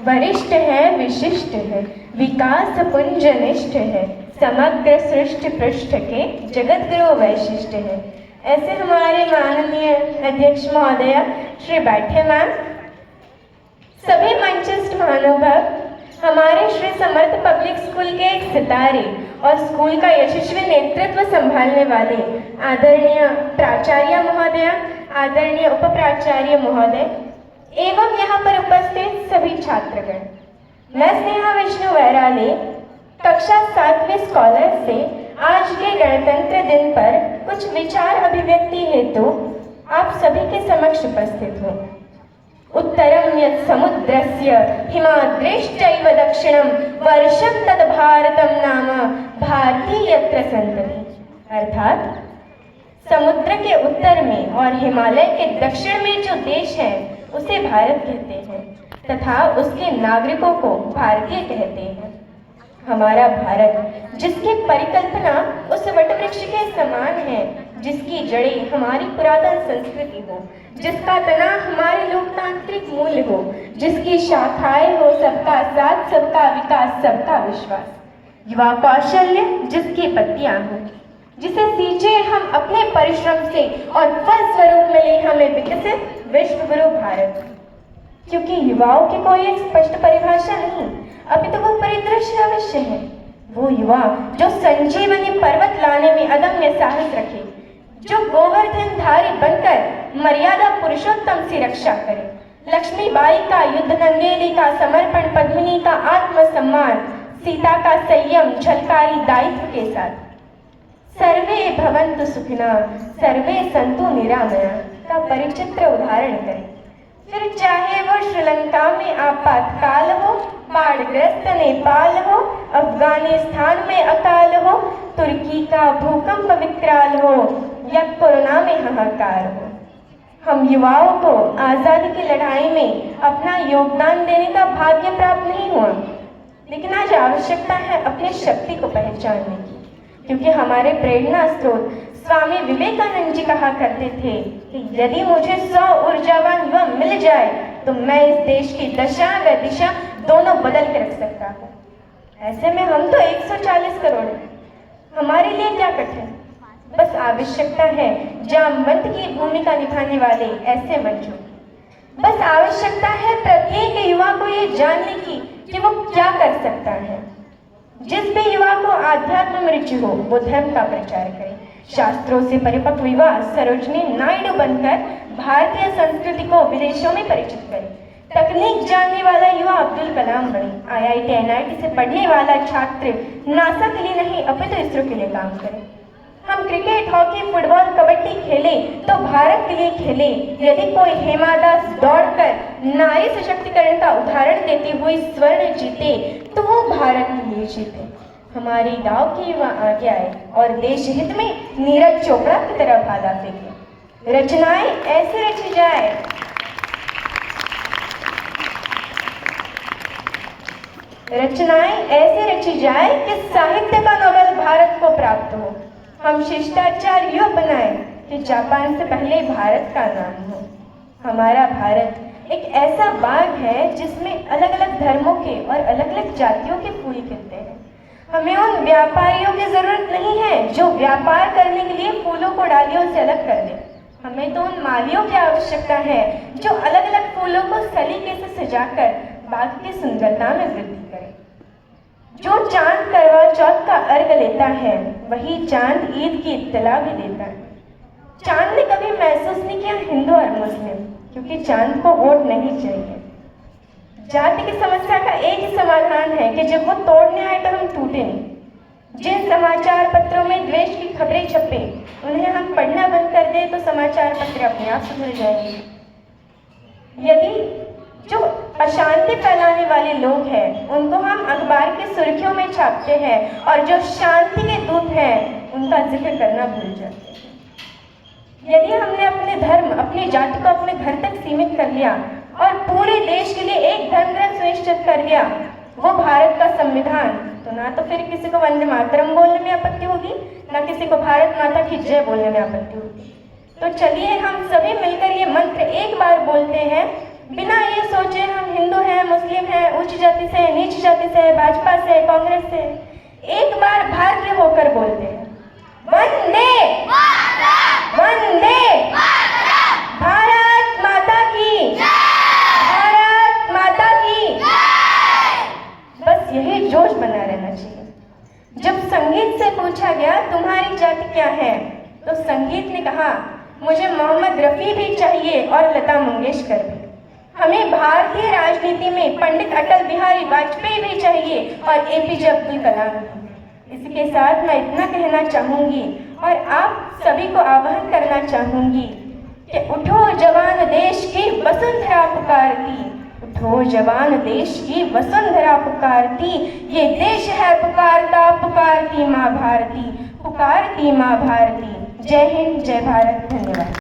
वरिष्ठ है, विशिष्ट है, विकास पुंज निष्ठ है, समग्र सृष्टि पृष्ठ के जगत गुरु वैशिष्ट है। ऐसे हमारे माननीय अध्यक्ष महोदय श्री बैठे मैम, सभी मंचस्थ महानुभाव, हमारे श्री समर्थ पब्लिक स्कूल के एक सितारे और स्कूल का यशस्वी नेतृत्व संभालने वाले आदरणीय प्राचार्य महोदय, आदरणीय उप प्राचार्य महोदय एवं यहाँ पर उपस्थित सभी छात्रगण, मैं स्नेहा विष्णु वैराले कक्षा 7वीं स्कॉलर से आज के गणतंत्र दिन पर कुछ विचार अभिव्यक्ति हेतु आप सभी के समक्ष उपस्थित हूँ। उत्तरम यत् समुद्रस्य हिमाद्रिश्चैव दक्षिणम वर्षं तद् भारतम नाम भारती यत्र संतति। अर्थात समुद्र के उत्तर में और हिमालय के दक्षिण में जो देश है उसे भारत कहते हैं तथा उसके नागरिकों को भारतीय कहते हैं। हमारा भारत जिसकी परिकल्पना उस वटवृक्ष के समान है, जिसकी जड़ें हमारी पुरातन संस्कृति हो, जिसका तना हमारे लोकतांत्रिक मूल्य हो, जिसकी शाखाएं हो सबका साथ, सबका विकास, सबका विश्वास, युवा कौशल्य जिसकी पत्तियां हो, जिसे सींचे हम अपने परिश्रम से और फल स्वरूप मिले हमें विकसित विश्व गुरु भारत। क्योंकि युवाओं की कोई एक स्पष्ट परिभाषा नहीं, अभी तो वो परिदृश्य अवश्य है। वो युवा जो संजीवनी पर्वत लाने में अदम्य साहस रखे, जो गोवर्धन धारी बनकर मर्यादा पुरुषोत्तम से रक्षा करे, लक्ष्मीबाई का युद्ध नंगेली का समर्पण, पद्मिनी का आत्मसम्मान, सीता का संयम झलकारी दायित्व के साथ, सर्वे भवन्तु सुखिनः सर्वे सन्तु निरामया का परिचित्र उदाहरण करें। फिर चाहे वो श्रीलंका में आपातकाल हो, बाढ़ग्रस्त नेपाल हो, अफगानिस्तान में अकाल हो, तुर्की का भूकंप विकराल हो या कोरोना में हाहाकार हो, हम युवाओं को आज़ादी की लड़ाई में अपना योगदान देने का भाग्य प्राप्त नहीं हुआ, लेकिन आज आवश्यकता है अपनी शक्ति को पहचानने की। क्योंकि हमारे प्रेरणा स्रोत स्वामी विवेकानंद जी कहा करते थे कि यदि मुझे 100 ऊर्जावान युवा मिल जाए तो मैं इस देश की दशा व दिशा दोनों बदल के रख सकता हूँ। ऐसे में हम तो 140 करोड़ हैं, हमारे लिए क्या कठिन, बस आवश्यकता है जामवंत की भूमिका निभाने वाले ऐसे मंचों। बस आवश्यकता है प्रत्येक युवा को ये जानने की कि वो क्या कर सकता है। जिस भी युवा को आध्यात्म में रुचि हो वो धर्म का प्रचार करे, शास्त्रों से परिपक्व युवा सरोजनी नायडू बनकर भारतीय संस्कृति को विदेशों में परिचित करे, तकनीक जानने वाला युवा अब्दुल कलाम बने, IIT NIT से पढ़ने वाला छात्र नासा के लिए नहीं अपितु इसरो के लिए काम करे। हम क्रिकेट, हॉकी, फुटबॉल, कबड्डी खेले तो भारत के लिए खेले। यदि कोई हेमा दास दौड़कर नारी सशक्तिकरण का उदाहरण देती हुई स्वर्ण जीते तो वो भारत के लिए जीते। हमारी गांव के युवा आगे आए और देश हित में नीरज चोपड़ा की तरह भाला फेंके। रचनाएं ऐसे रची जाए कि साहित्य का नोबेल भारत को प्राप्त हो। हम शिष्टाचार यूँ बनाए कि जापान से पहले भारत का नाम हो। हमारा भारत एक ऐसा बाग है जिसमें अलग अलग धर्मों के और अलग अलग जातियों के फूल खिलते हैं। हमें उन व्यापारियों की जरूरत नहीं है जो व्यापार करने के लिए फूलों को डालियों से अलग कर दे। हमें तो उन मालियों की आवश्यकता है जो अलग अलग फूलों को सलीके से सजाकर बाग की सुंदरता में वृद्धि करे। जो चांद करवा चौथ का अर्घ लेता है वही चांद ईद की इत्तला भी देता है। चांद ने कभी महसूस नहीं किया हिंदू और मुस्लिम, क्योंकि चांद को वोट नहीं चाहिए। जाति की समस्या का एक ही समाधान है कि जब वो तोड़ने आए तो हम टूटे नहीं। जिन समाचार पत्रों में द्वेष की खबरें छपे उन्हें हम पढ़ना बंद कर दें तो समाचार पत्र अपने आप सुधर जाएंगे। यदि जो अशांति फैलाने वाले लोग हैं उनको हम अखबार की सुर्खियों में छापते हैं और जो शांति के दूत हैं उनका जिक्र करना भूल जाते हैं। यदि हमने अपने धर्म, अपनी जाति को अपने घर तक सीमित कर लिया और पूरे देश के लिए एक धर्म ग्रंथ सुनिश्चित कर लिया, वो भारत का संविधान, तो ना तो फिर किसी को वंदे मातरम बोलने में आपत्ति होगी, ना किसी को भारत माता की जय बोलने में आपत्ति होगी। तो चलिए हम सभी मिलकर ये मंत्र एक बार बोलते हैं, बिना ये सोचे हम हिंदू हैं, मुस्लिम हैं, उच्च जाति से, नीच जाति से, भाजपा से, कांग्रेस से, एक बार भारतीय होकर बोलते हैं, वंदे वंदे भारत माता की, भारत माता की। बस यही जोश बना रहना चाहिए। जब संगीत से पूछा गया तुम्हारी जाति क्या है, तो संगीत ने कहा मुझे मोहम्मद रफ़ी भी चाहिए और लता मंगेशकर भी। हमें भारतीय राजनीति में पंडित अटल बिहारी वाजपेयी भी चाहिए और एपीजे अब्दुल कलाम भी। इसके साथ मैं इतना कहना चाहूँगी और आप सभी को आह्वान करना चाहूँगी कि उठो जवान देश की वसुंधरा पुकारती, उठो जवान देश की वसुंधरा पुकारती, ये देश है पुकारता पुकारती माँ भारती, पुकारती माँ भारती। जय हिंद, जय भारत, धन्यवाद।